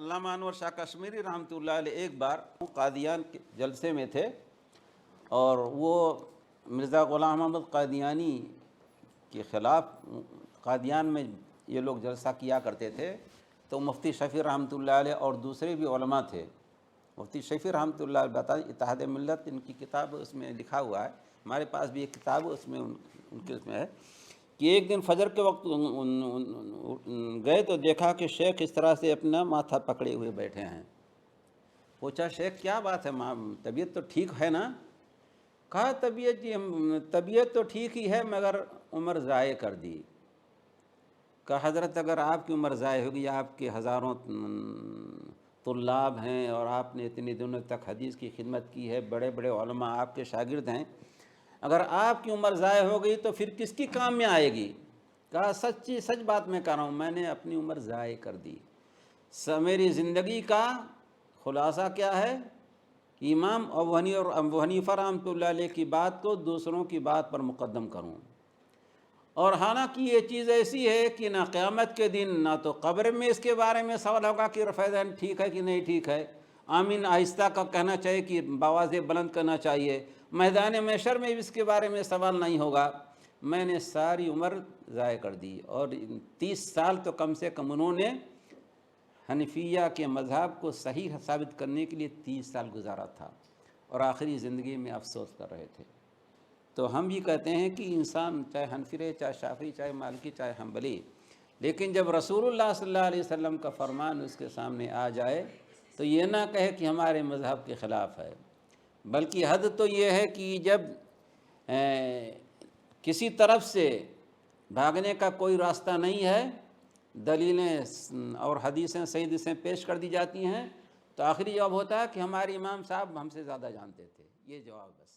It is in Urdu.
علامہ انور شاہ کشمیری رحمۃ اللہ علیہ ایک بار قادیان کے جلسے میں تھے، اور وہ مرزا غلام محمد قادیانی کے خلاف قادیان میں یہ لوگ جلسہ کیا کرتے تھے، تو مفتی شفیع رحمۃ اللہ علیہ اور دوسرے بھی علماء تھے۔ مفتی شفیع رحمۃ اللہ علیہ بتائیں، اتحاد ملت ان کی کتاب اس میں لکھا ہوا ہے، ہمارے پاس بھی ایک کتاب اس میں ان کے اس میں ہے کہ ایک دن فجر کے وقت گئے تو دیکھا کہ شیخ اس طرح سے اپنا ماتھا پکڑے ہوئے بیٹھے ہیں۔ پوچھا شیخ کیا بات ہے، طبیعت تو ٹھیک ہے نا؟ کہا طبیعت تو ٹھیک ہی ہے مگر عمر ضائع کر دی۔ کہا حضرت اگر آپ کی عمر ضائع ہوگی، آپ کے ہزاروں طلاب ہیں اور آپ نے اتنے دنوں تک حدیث کی خدمت کی ہے، بڑے بڑے علماء آپ کے شاگرد ہیں، اگر آپ کی عمر ضائع ہو گئی تو پھر کس کی کام میں آئے گی؟ کہا سچ بات میں کہہ رہا ہوں، میں نے اپنی عمر ضائع کر دی۔ میری زندگی کا خلاصہ کیا ہے کہ امام ابو حنیفہ رحمۃ اللہ علیہ کی بات کو دوسروں کی بات پر مقدم کروں، اور حالانکہ یہ چیز ایسی ہے کہ نہ قیامت کے دن نہ تو قبر میں اس کے بارے میں سوال ہوگا کہ رفیدین ٹھیک ہے کہ نہیں ٹھیک ہے، آمین آہستہ کا کہنا چاہیے کہ بآواز بلند کرنا چاہیے، میدان محشر میں اس کے بارے میں سوال نہیں ہوگا۔ میں نے ساری عمر ضائع کر دی، اور 30 سال تو کم سے کم انہوں نے حنفیہ کے مذہب کو صحیح ثابت کرنے کے لیے 30 سال گزارا تھا، اور آخری زندگی میں افسوس کر رہے تھے۔ تو ہم بھی کہتے ہیں کہ انسان چاہے حنفی رہے، چاہے شافعی، چاہے مالکی، چاہے حنبلی، لیکن جب رسول اللہ صلی اللہ علیہ وسلم کا فرمان اس کے سامنے آ جائے تو یہ نہ کہے کہ ہمارے مذہب کے خلاف ہے، بلکہ حد تو یہ ہے کہ جب کسی طرف سے بھاگنے کا کوئی راستہ نہیں ہے، دلیلیں اور حدیثیں صحیح حدیثیں پیش کر دی جاتی ہیں، تو آخری جواب ہوتا ہے کہ ہمارے امام صاحب ہم سے زیادہ جانتے تھے، یہ جواب بس۔